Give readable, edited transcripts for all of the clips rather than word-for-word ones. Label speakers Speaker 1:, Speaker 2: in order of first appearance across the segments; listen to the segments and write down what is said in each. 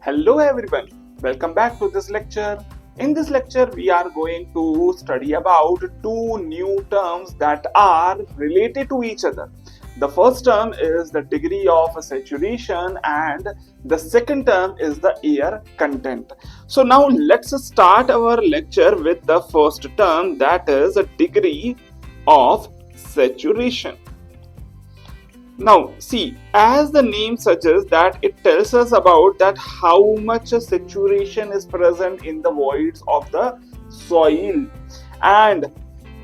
Speaker 1: Hello everyone, welcome back to this lecture. In this lecture, we are going to study about two new terms that are related to each other. The first term is the degree of saturation and the second term is the air content. So now let's start our lecture with the first term, that is a degree of saturation. Now see, as the name suggests that it tells us about that how much saturation is present in the voids of the soil, and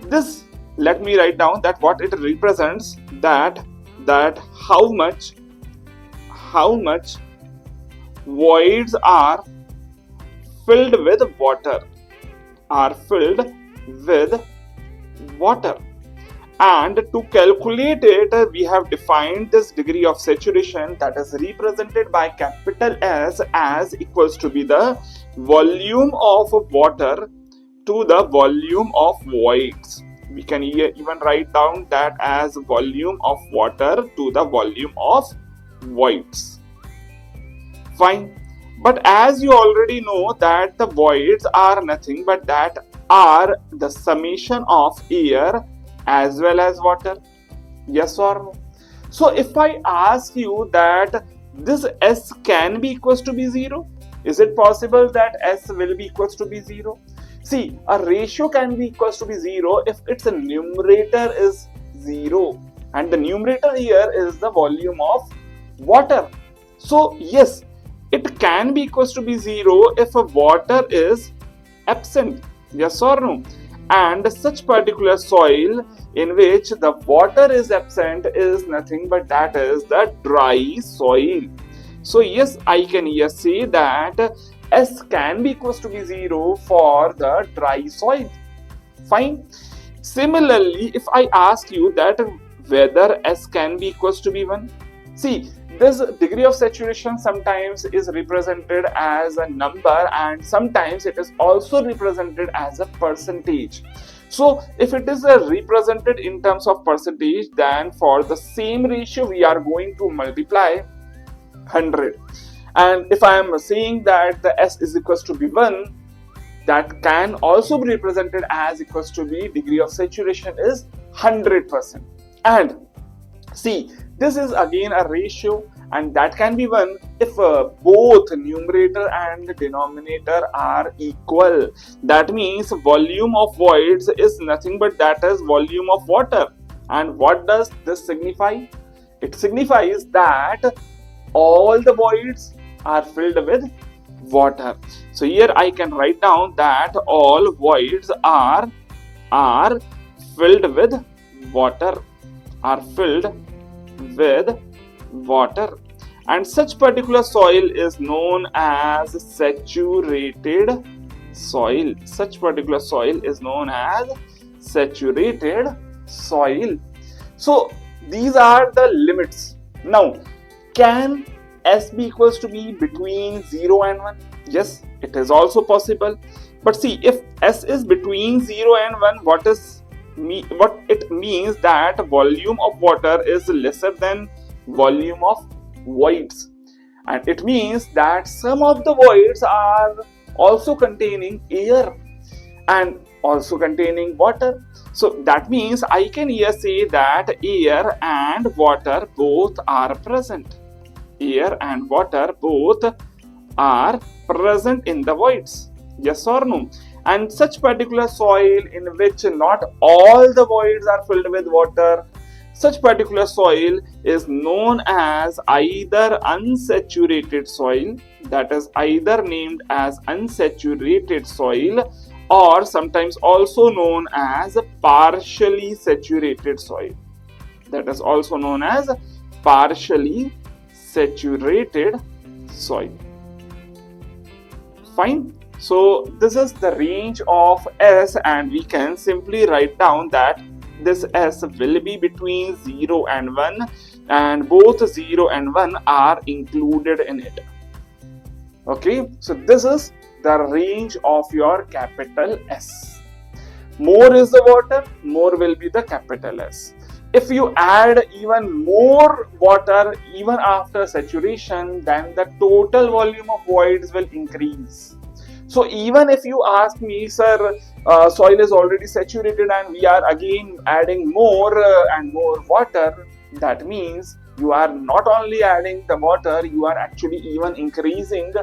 Speaker 1: this, let me write down that what it represents, that how much voids are filled with water, and to calculate it, we have defined this degree of saturation, that is represented by capital S, as equals to be the volume of water to the volume of voids. We can even write down that as volume of water to the volume of voids. Fine. But as you already know that the voids are nothing but that are the summation of air as well as water. Yes or no? So if I ask you that this S can be equals to be 0, is it possible that S will be equals to be 0? See, a ratio can be equals to be 0 if its numerator is 0, and the numerator here is the volume of water. So yes, it can be equals to be 0 if a water is absent. Yes or no? And such particular soil in which the water is absent is nothing but that is the dry soil. So yes, I can here say that S can be equals to be 0 for the dry soil. Fine. Similarly, if I ask you that whether S can be equals to be 1, see, this degree of saturation sometimes is represented as a number and sometimes it is also represented as a percentage. So if it is represented in terms of percentage, then for the same ratio we are going to multiply 100. And if I am saying that the S is equals to be 1, that can also be represented as equals to be degree of saturation is 100%. And see, this is again a ratio, and that can be 1 if both numerator and denominator are equal. That means volume of voids is nothing but that is volume of water. And what does this signify? It signifies that all the voids are filled with water. So here I can write down that all voids are filled with water, and such particular soil is known as saturated soil. Such particular soil is known as saturated soil. So these are the limits. Now, can S be equals to be between 0 and 1? Yes, it is also possible. But see, if S is between 0 and 1, what it means that volume of water is lesser than volume of voids, and it means that some of the voids are also containing air and also containing water. So that means I can here say that air and water both are present. Air and water both are present in the voids. Yes or no? And such particular soil in which not all the voids are filled with water, such particular soil is known as either unsaturated soil, that is either named as unsaturated soil, or sometimes also known as partially saturated soil. That is also known as partially saturated soil. Fine. So this is the range of S, and we can simply write down that this S will be between 0 and 1, and both 0 and 1 are included in it. Okay, so this is the range of your capital S. More is the water, more will be the capital S. If you add even more water even after saturation, then the total volume of voids will increase. So even if you ask me, sir, soil is already saturated and we are again adding more and more water, that means you are not only adding the water, you are actually even increasing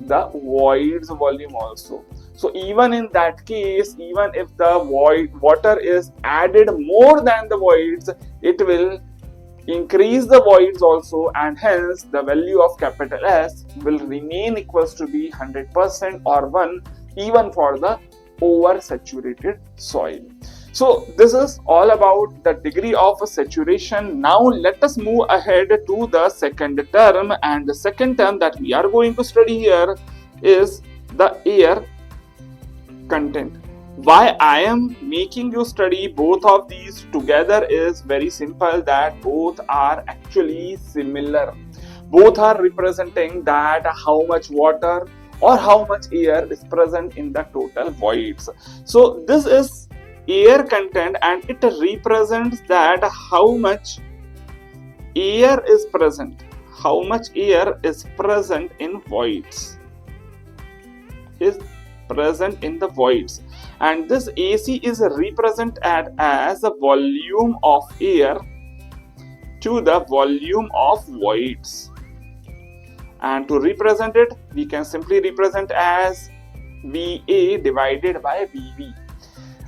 Speaker 1: the voids volume also. So even in that case, even if the water is added more than the voids, it will increase the voids also, and hence the value of capital S will remain equals to be 100% or 1 even for the oversaturated soil. So this is all about the degree of saturation. Now let us move ahead to the second term, and the second term that we are going to study here is the air content. Why I am making you study both of these together is very simple, that both are actually similar. Both are representing that how much water or how much air is present in the total voids. So this is air content and it represents that how much air is present. How much air is present in voids. Is present in the voids, and this AC is represented as a volume of air to the volume of voids, and to represent it we can simply represent as VA divided by VV.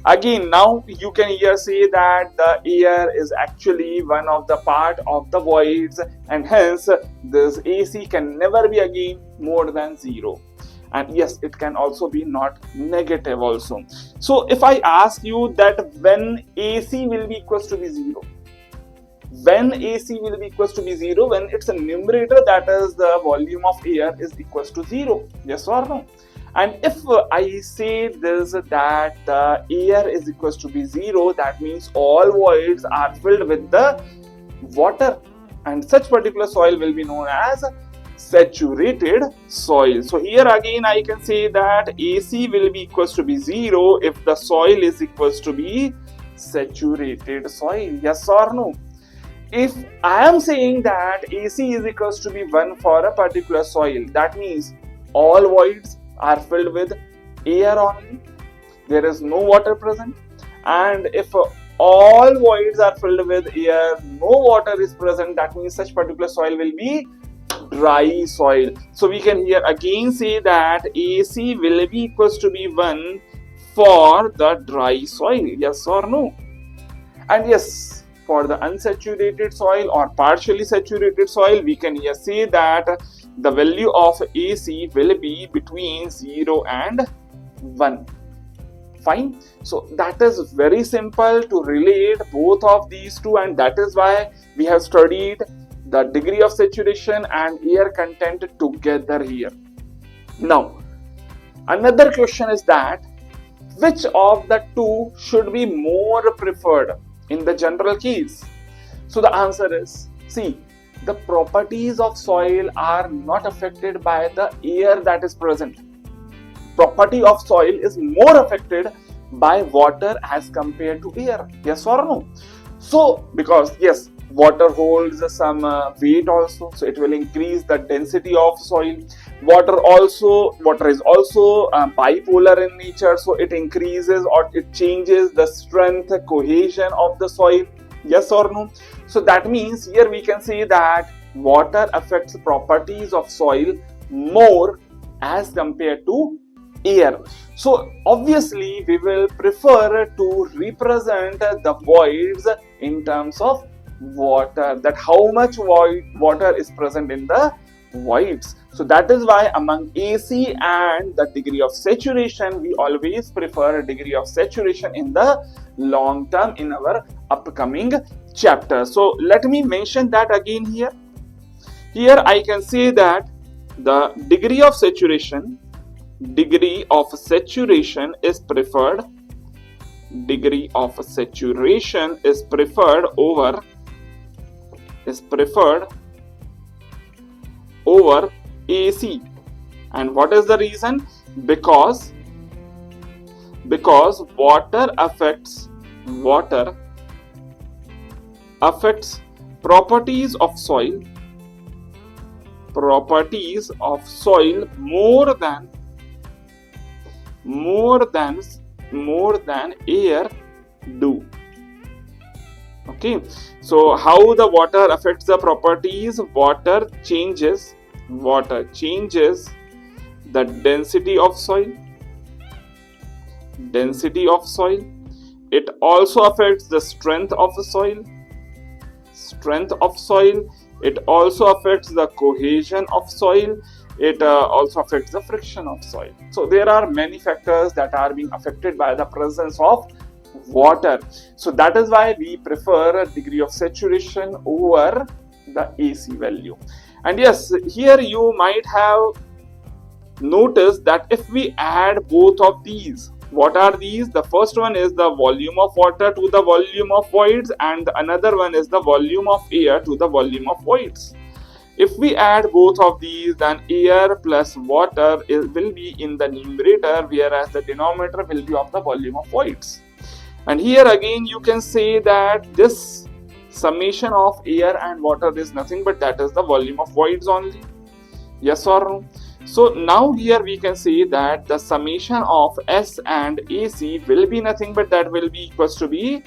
Speaker 1: Again, now you can here say that the air is actually one of the part of the voids, and hence this AC can never be again more than 0. And yes, it can also be not negative also. So if I ask you that when AC will be equals to be 0, when AC will be equals to be 0, when its a numerator, that is the volume of air, is equals to 0, yes or no? And if I say this, that the air is equals to be 0, that means all voids are filled with the water, and such particular soil will be known as saturated soil. So here again I can say that AC will be equals to be 0 if the soil is equals to be saturated soil, yes or no? If I am saying that AC is equals to be 1 for a particular soil, that means all voids are filled with air only, there is no water present. And if all voids are filled with air, no water is present, that means such particular soil will be dry soil. So we can here again say that AC will be equals to be 1 for the dry soil, yes or no? And yes, for the unsaturated soil or partially saturated soil, we can here say that the value of AC will be between 0 and 1. Fine. So that is very simple to relate both of these two, and that is why we have studied the degree of saturation and air content together here. Now, another question is that which of the two should be more preferred in the general case? So the answer is, see, the properties of soil are not affected by the air that is present. Property of soil is more affected by water as compared to air, yes or no? So because yes, water holds some weight also, so it will increase the density of soil. Water is also bipolar in nature, so it increases or it changes the strength, cohesion of the soil, yes or no? So that means here we can say that water affects properties of soil more as compared to air. So obviously we will prefer to represent the voids in terms of water, that how much water is present in the voids. So that is why among AC and the degree of saturation, we always prefer a degree of saturation in the long term in our upcoming chapter. So let me mention that again here. Here I can say that the degree of saturation is preferred. Degree of saturation is preferred over AC. And what is the reason? Because water affects affects properties of soil more than air do. Okay, so how the water affects the properties? Water changes the density of soil. It also affects the strength of the soil. It also affects the cohesion of soil. It also affects the friction of soil. So there are many factors that are being affected by the presence of water. So that is why we prefer a degree of saturation over the AC value. And yes, here you might have noticed that if we add both of these, what are these? The first one is the volume of water to the volume of voids, and another one is the volume of air to the volume of voids. If we add both of these, then air plus water will be in the numerator, whereas the denominator will be of the volume of voids. And here again you can say that this summation of air and water is nothing but that is the volume of voids only. Yes or no? So now here we can say that the summation of S and AC will be nothing but that will be equals to be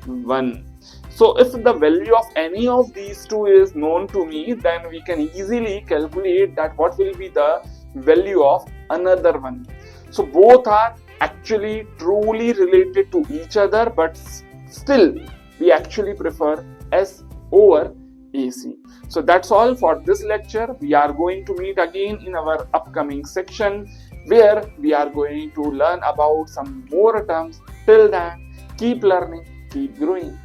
Speaker 1: 1. So if the value of any of these two is known to me, then we can easily calculate that what will be the value of another one. So both are actually truly related to each other, but still we actually prefer S over AC. So that's all for this lecture. We are going to meet again in our upcoming section where we are going to learn about some more terms. Till then, keep learning, keep growing.